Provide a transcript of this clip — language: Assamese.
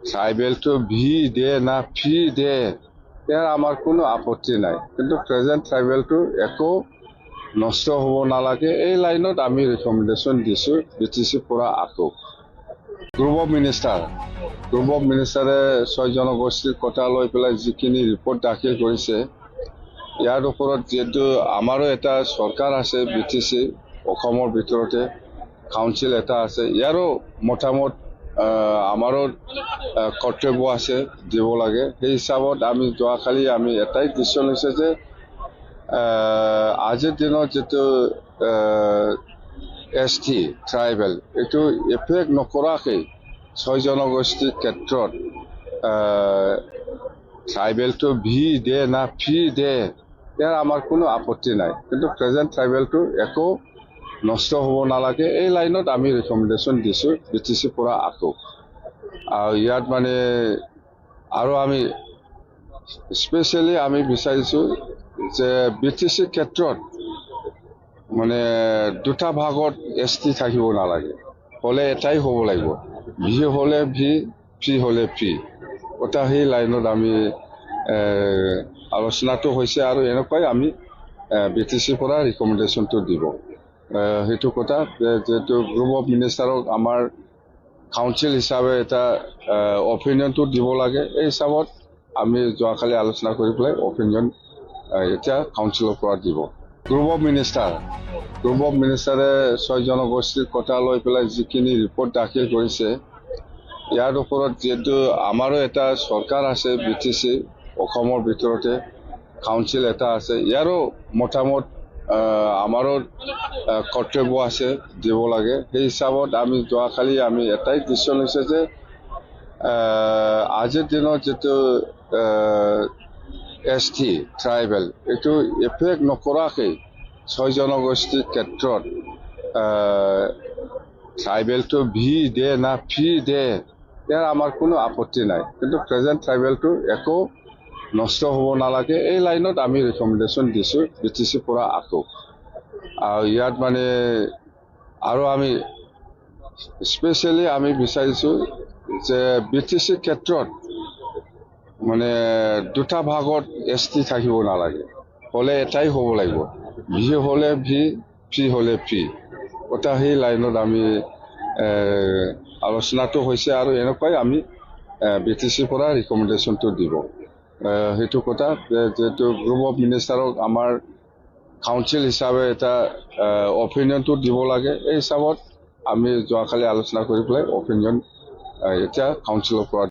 ট্ৰাইবেলটো ভি দে না ফি দে ইয়াৰ আমাৰ কোনো আপত্তি নাই, কিন্তু প্ৰেজেণ্ট ট্ৰাইবেলটো একো নষ্ট হ'ব নালাগে। এই লাইনত আমি ৰিকমেণ্ডেশ্যন দিছোঁ BTC পৰা আকৌ। গ্ৰুপ অফ মিনিষ্টাৰে 6 জনগোষ্ঠীৰ কথা লৈ পেলাই যিখিনি ৰিপৰ্ট দাখিল কৰিছে, ইয়াৰ ওপৰত যিহেতু আমাৰো এটা চৰকাৰ আছে, BTC অসমৰ ভিতৰতে কাউন্সিল এটা আছে, ইয়াৰো মতামত আমাৰো কৰ্তব্য আছে দিব লাগে। সেই হিচাপত আমি যোৱাকালি আমি এটাই ডিচিশ্যন লৈছে যে আজিৰ দিনত যিটো ST ট্ৰাইবেল এইটো এফেক্ট নকৰাকৈ 6 জনগোষ্ঠীৰ ক্ষেত্ৰত ট্ৰাইবেলটো ভি দে না ফি দে ইয়াৰ আমাৰ কোনো আপত্তি নাই, কিন্তু প্ৰেজেণ্ট ট্ৰাইবেলটো একো নষ্ট হ'ব নালাগে। এই লাইনত আমি ৰিকমেণ্ডেশ্যন দিছোঁ BTC পৰা আকৌ। আৰু ইয়াত মানে আৰু আমি স্পেচিয়েলি আমি বিচাৰিছোঁ যে BTC ক্ষেত্ৰত মানে দুটা ভাগত ST থাকিব নালাগে, হ'লে এটাই হ'ব লাগিব। ভি হ'লে ভি, ফি হ'লে ফি। ওটা সেই লাইনত আমি আলোচনাটো হৈছে আৰু এনেকুৱাই আমি BTC পৰা ৰিকমেণ্ডেশ্যনটো দিব। সেইটো কথা যিহেতু গ্ৰুপ অফ মিনিষ্টাৰক আমাৰ কাউন্সিল হিচাপে এটা অপিনিয়নটো দিব লাগে। এই হিচাপত আমি যোৱাকালি আলোচনা কৰি পেলাই অপিনিয়ন এতিয়া কাউন্সিলৰ পৰা দিব। গ্ৰুপ অফ মিনিষ্টাৰে 6 জনগোষ্ঠীৰ কথা লৈ পেলাই যিখিনি ৰিপৰ্ট দাখিল কৰিছে, ইয়াৰ ওপৰত যিহেতু আমাৰো এটা চৰকাৰ আছে, BTC অসমৰ ভিতৰতে কাউন্সিল এটা আছে, ইয়াৰো মতামত আমাৰো কৰ্তব্য আছে দিব লাগে। সেই হিচাপত আমি যোৱাকালি আমি এটাই ডিচিশ্যন লৈছে যে আজিৰ দিনত যিটো ST ট্ৰাইবেল এইটো এফেক্ট নকৰাকৈ 6 জনগোষ্ঠীৰ ক্ষেত্ৰত ট্ৰাইবেলটো ভি দে না ফি দে ইয়াৰ আমাৰ কোনো আপত্তি নাই, কিন্তু প্ৰেজেণ্ট ট্ৰাইবেলটো একো নষ্ট হ'ব নালাগে। এই লাইনত আমি ৰিকমেণ্ডেশ্যন দিছোঁ BTC পৰা আকৌ। আৰু ইয়াত মানে আৰু আমি স্পেচিয়েলি আমি বিচাৰিছোঁ যে BTC ক্ষেত্ৰত মানে দুটা ভাগত ST থাকিব নালাগে, হ'লে এটাই হ'ব লাগিব। ভি হ'লে ভি, ফি হ'লে ফি। ওটা সেই লাইনত আমি আলোচনাটো হৈছে আৰু এনেকুৱাই আমি BTC পৰা ৰিকমেণ্ডেশ্যনটো দিব। সেইটো কথা যিহেতু গ্ৰুপ অফ মিনিষ্টাৰক আমাৰ কাউন্সিল হিচাপে এটা অপিনিয়নটো দিব লাগে। এই হিচাপত আমি যোৱাকালি আলোচনা কৰি পেলাই অপিনিয়ন এতিয়া কাউন্সিলৰ পৰা